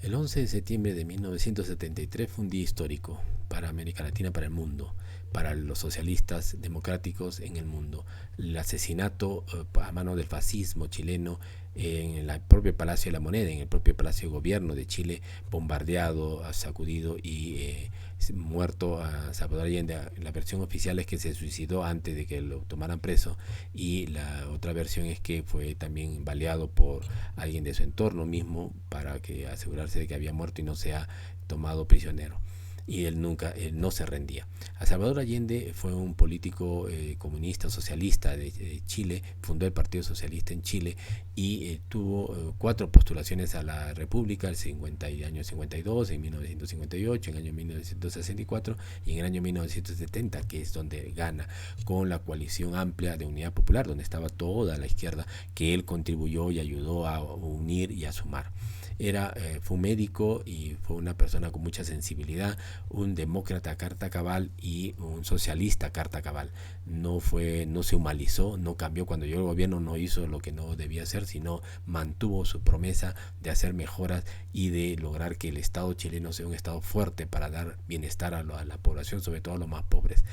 El 11 de septiembre de 1973 fue un día histórico para América Latina, para el mundo, para los socialistas democráticos en el mundo. El asesinato a mano del fascismo chileno en el propio Palacio de la Moneda, en el propio Palacio de Gobierno de Chile, bombardeado, sacudido y muerto a Salvador Allende. La versión oficial es que se suicidó antes de que lo tomaran preso, y la otra versión es que fue también baleado por alguien de su entorno mismo para que asegurarse de que había muerto y no sea tomado prisionero. Y él no se rendía. A Salvador Allende fue un político comunista, socialista de Chile, fundó el Partido Socialista en Chile y tuvo 4 postulaciones a la República, el año 52, en 1958, en el año 1964 y en el año 1970, que es donde gana con la coalición amplia de Unidad Popular, donde estaba toda la izquierda, que él contribuyó y ayudó a unir y a sumar. Fue un médico y fue una persona con mucha sensibilidad, un demócrata carta cabal y un socialista carta cabal. No se humanizó, no cambió. Cuando llegó el gobierno no hizo lo que no debía hacer, sino mantuvo su promesa de hacer mejoras y de lograr que el Estado chileno sea un Estado fuerte para dar bienestar a la población, sobre todo a los más pobres.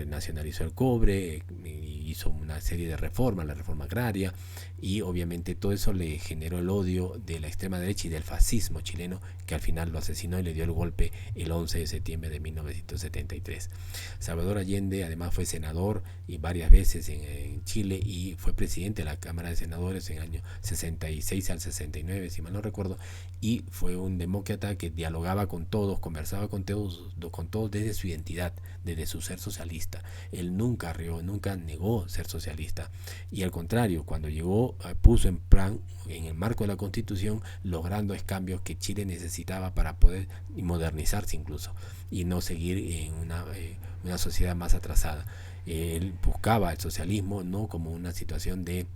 Nacionalizó el cobre, hizo una serie de reformas, la reforma agraria, y obviamente todo eso le generó el odio de la extrema derecha y del fascismo chileno, que al final lo asesinó y le dio el golpe el 11 de septiembre de 1973. Salvador Allende además fue senador y varias veces en Chile, y fue presidente de la Cámara de Senadores en el año 66 al 69, si mal no recuerdo, y fue un demócrata que dialogaba con todos, conversaba con todos desde su identidad, desde su ser socialista. Él nunca rió, nunca negó ser socialista, y al contrario, cuando llegó puso en plan, en el marco de la Constitución, los grandes cambios que Chile necesitaba para poder modernizarse incluso y no seguir en una sociedad más atrasada. Él buscaba el socialismo no como una situación de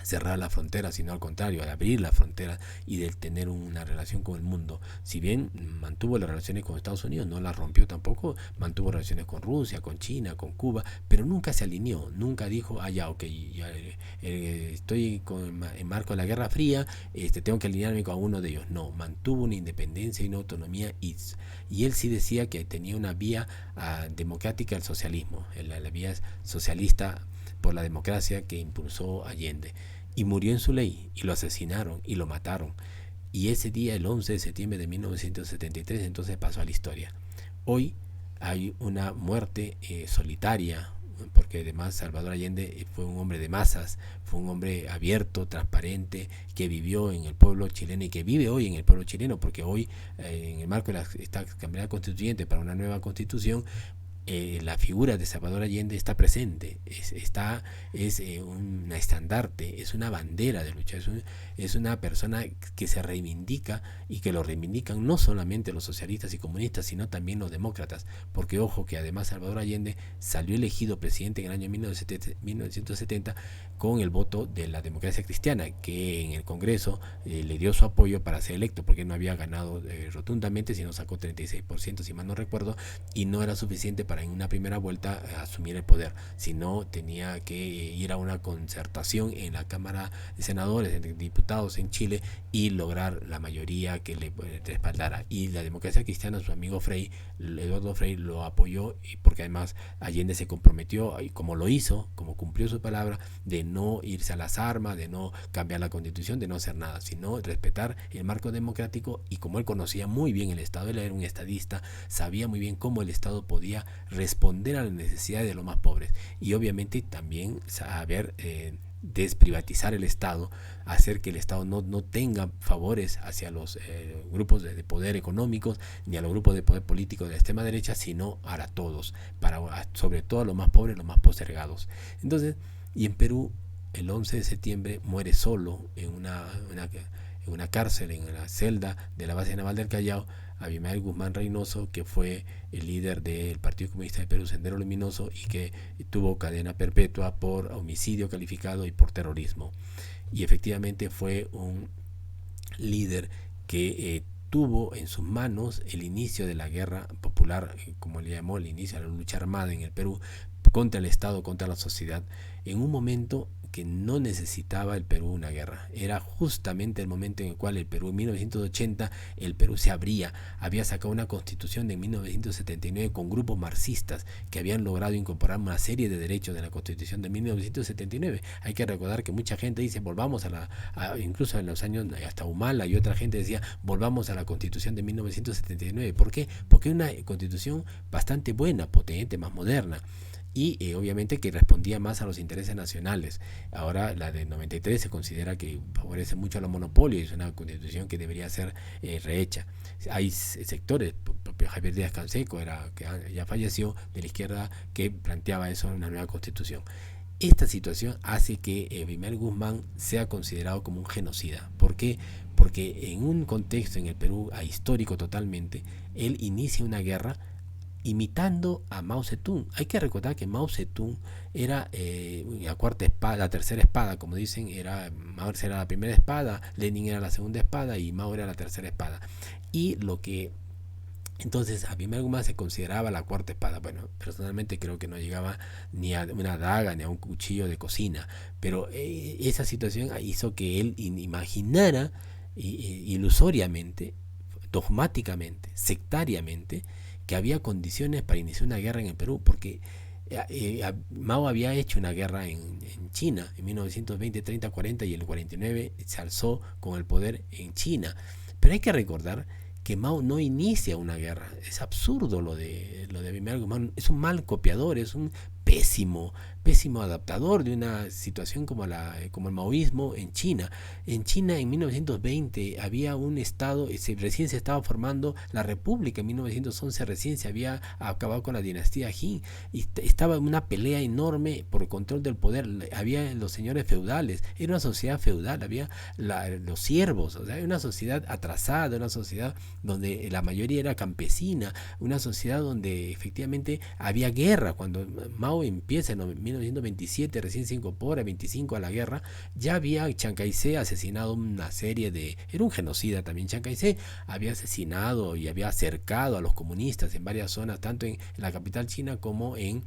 cerrar la frontera, sino al contrario, de abrir la frontera y de tener una relación con el mundo. Si bien mantuvo las relaciones con Estados Unidos, no las rompió tampoco, mantuvo relaciones con Rusia, con China, con Cuba, pero nunca se alineó, nunca dijo, ya, ok, ya, estoy en marco de la Guerra Fría, tengo que alinearme con uno de ellos. No, mantuvo una independencia y una autonomía, y él sí decía que tenía una vía democrática al socialismo, la vía socialista por la democracia que impulsó Allende, y murió en su ley, y lo asesinaron y lo mataron, y ese día, el 11 de septiembre de 1973, entonces pasó a la historia. Hoy hay una muerte solitaria, porque además Salvador Allende fue un hombre de masas, fue un hombre abierto, transparente, que vivió en el pueblo chileno y que vive hoy en el pueblo chileno, porque hoy en el marco de esta Asamblea Constituyente para una nueva constitución, la figura de Salvador Allende está presente, es un estandarte, es una bandera de lucha, es una persona que se reivindica, y que lo reivindican no solamente los socialistas y comunistas, sino también los demócratas, porque ojo que además Salvador Allende salió elegido presidente en el año 1970 con el voto de la democracia cristiana, que en el Congreso le dio su apoyo para ser electo, porque no había ganado rotundamente, sino sacó 36%, si mal no recuerdo, y no era suficiente para en una primera vuelta asumir el poder, sino tenía que ir a una concertación en la Cámara de Senadores, de Diputados en Chile, y lograr la mayoría que le respaldara. Y la democracia cristiana, su amigo Frei, Eduardo Frei, lo apoyó, porque además Allende se comprometió, y como lo hizo, como cumplió su palabra, de no irse a las armas, de no cambiar la constitución, de no hacer nada, sino respetar el marco democrático. Y como él conocía muy bien el Estado, él era un estadista, sabía muy bien cómo el Estado podía responder a las necesidades de los más pobres, y obviamente también saber desprivatizar el Estado, hacer que el Estado no tenga favores hacia los grupos de poder económicos ni a los grupos de poder político de la extrema derecha, sino a todos, sobre todo a los más pobres, los más postergados. Entonces, y en Perú, el 11 de septiembre muere solo en una cárcel, en la celda de la base naval del Callao, Abimael Guzmán Reynoso, que fue el líder del Partido Comunista de Perú, Sendero Luminoso, y que tuvo cadena perpetua por homicidio calificado y por terrorismo. Y efectivamente fue un líder que tuvo en sus manos el inicio de la guerra popular, como le llamó, el inicio de la lucha armada en el Perú, contra el Estado, contra la sociedad, en un momento que no necesitaba el Perú una guerra. Era justamente el momento en el cual el Perú, en 1980, el Perú se abría, había sacado una constitución de 1979 con grupos marxistas que habían logrado incorporar una serie de derechos de la constitución de 1979. Hay que recordar que mucha gente dice volvamos incluso en los años hasta Humala y otra gente decía volvamos a la constitución de 1979. ¿Por qué? Porque es una constitución bastante buena, potente, más moderna y obviamente que respondía más a los intereses nacionales. Ahora la de 93 se considera que favorece mucho a los monopolios, es una constitución que debería ser rehecha. Hay sectores, propio Javier Díaz Canseco, que ya falleció, de la izquierda, que planteaba eso en una nueva constitución. Esta situación hace que Abimael Guzmán sea considerado como un genocida. ¿Por qué? Porque en un contexto en el Perú histórico totalmente, él inicia una guerra imitando a Mao Zedong. Hay que recordar que Mao Zedong era la cuarta espada, la tercera espada, como dicen, Mao era la primera espada, Lenin era la segunda espada y Mao era la tercera espada. Y lo que entonces Abimael Guzmán se consideraba la cuarta espada. Bueno, personalmente creo que no llegaba ni a una daga ni a un cuchillo de cocina, pero esa situación hizo que él imaginara ilusoriamente, dogmáticamente, sectariamente, que había condiciones para iniciar una guerra en el Perú, porque Mao había hecho una guerra en China en 1920, 30, 40 y en el 49 se alzó con el poder en China. Pero hay que recordar que Mao no inicia una guerra. Es absurdo lo de Abimael Guzmán. Es un mal copiador, es un pésimo adaptador de una situación como el maoísmo en China. En China en 1920 había un estado, recién se estaba formando la república, en 1911 recién se había acabado con la dinastía Qing y estaba en una pelea enorme por el control del poder. Había los señores feudales, era una sociedad feudal, había los siervos, o sea, era una sociedad atrasada, una sociedad donde la mayoría era campesina, una sociedad donde efectivamente había guerra. Cuando Mao empieza en 1927, recién se incorpora, 25 a la guerra, ya había Chiang Kai-shek asesinado una serie era un genocida también. Chiang Kai-shek había asesinado y había acercado a los comunistas en varias zonas, tanto en la capital china como en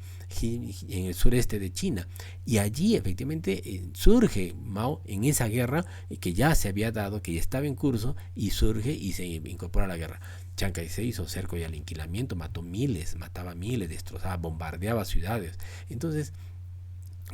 el sureste de China. Y allí efectivamente surge Mao en esa guerra que ya se había dado, que ya estaba en curso, y surge y se incorpora a la guerra. Chiang Kai-shek hizo cerco y aniquilamiento, mataba miles, destrozaba, bombardeaba ciudades. Entonces,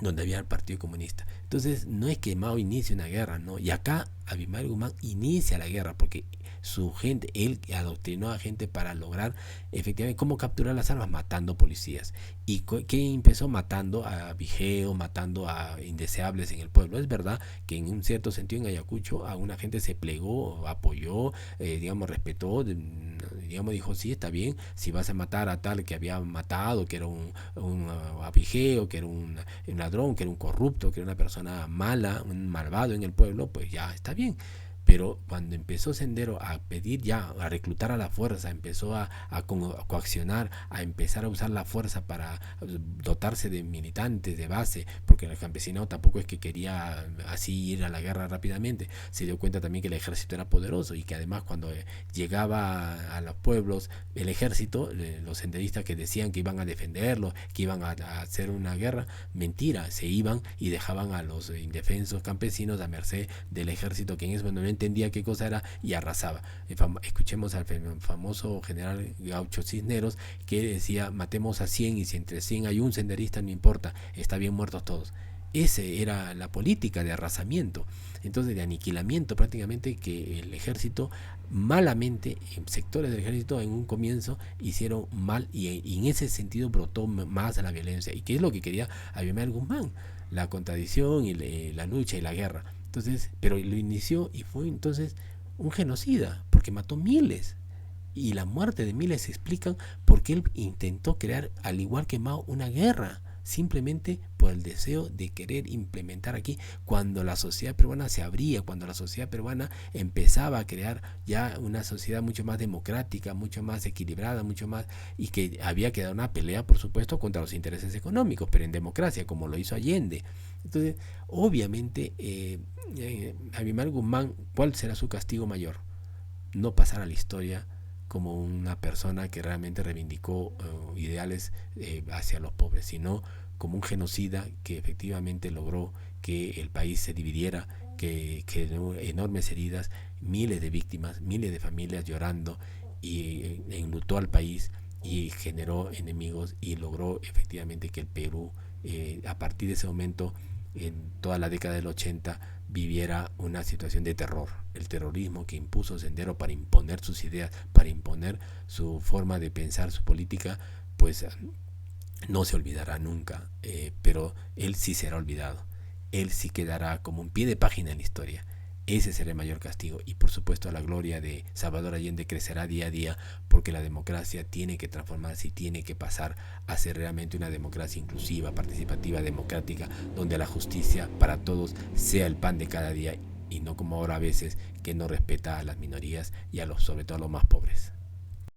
donde había el Partido Comunista. Entonces, no es que Mao inicie una guerra, no. Y acá Abimael Guzmán inicia la guerra porque su gente, él adoctrinó a gente para lograr efectivamente cómo capturar las armas, matando policías. Y que empezó matando a Vigeo, matando a indeseables en el pueblo. Es verdad que en un cierto sentido en Ayacucho a una gente se plegó, apoyó, respetó, dijo, sí, está bien, si vas a matar a tal que había matado, que era un Vigeo, que era un ladrón, que era un corrupto, que era una persona mala, un malvado en el pueblo, pues ya está bien. Pero cuando empezó Sendero a pedir ya, a reclutar a la fuerza, empezó a coaccionar, a empezar a usar la fuerza para dotarse de militantes de base, porque el campesinado tampoco es que quería así ir a la guerra rápidamente, se dio cuenta también que el ejército era poderoso y que además cuando llegaba a los pueblos el ejército, los senderistas que decían que iban a defenderlo, que iban a hacer una guerra, mentira, se iban y dejaban a los indefensos campesinos a merced del ejército, que en ese momento no entendía qué cosa era y arrasaba. Escuchemos al famoso general Gaucho Cisneros que decía, matemos a 100 y si entre 100 hay un senderista no importa, está bien muertos todos. Esa era la política de arrasamiento, entonces de aniquilamiento prácticamente, que el ejército malamente, sectores del ejército en un comienzo hicieron mal y en ese sentido brotó más la violencia. ¿Y qué es lo que quería Abimael Guzmán? La contradicción y la lucha y la guerra. Entonces, pero lo inició y fue entonces un genocida, porque mató miles. Y la muerte de miles se explican porque él intentó crear, al igual que Mao, una guerra, simplemente por el deseo de querer implementar aquí, cuando la sociedad peruana se abría, cuando la sociedad peruana empezaba a crear ya una sociedad mucho más democrática, mucho más equilibrada, mucho más, y que había que dar una pelea, por supuesto, contra los intereses económicos, pero en democracia, como lo hizo Allende. Entonces, obviamente, Abimael Guzmán, ¿cuál será su castigo mayor? No pasar a la historia como una persona que realmente reivindicó ideales hacia los pobres, sino como un genocida que efectivamente logró que el país se dividiera, que generó enormes heridas, miles de víctimas, miles de familias llorando, y enlutó al país y generó enemigos y logró efectivamente que el Perú, a partir de ese momento, en toda la década del 80, viviera una situación de terror. El terrorismo que impuso Sendero para imponer sus ideas, para imponer su forma de pensar, su política, pues no se olvidará nunca, pero él sí será olvidado. Él sí quedará como un pie de página en la historia. Ese será el mayor castigo, y por supuesto la gloria de Salvador Allende crecerá día a día, porque la democracia tiene que transformarse y tiene que pasar a ser realmente una democracia inclusiva, participativa, democrática, donde la justicia para todos sea el pan de cada día, y no como ahora a veces, que no respeta a las minorías y a los, sobre todo a los más pobres.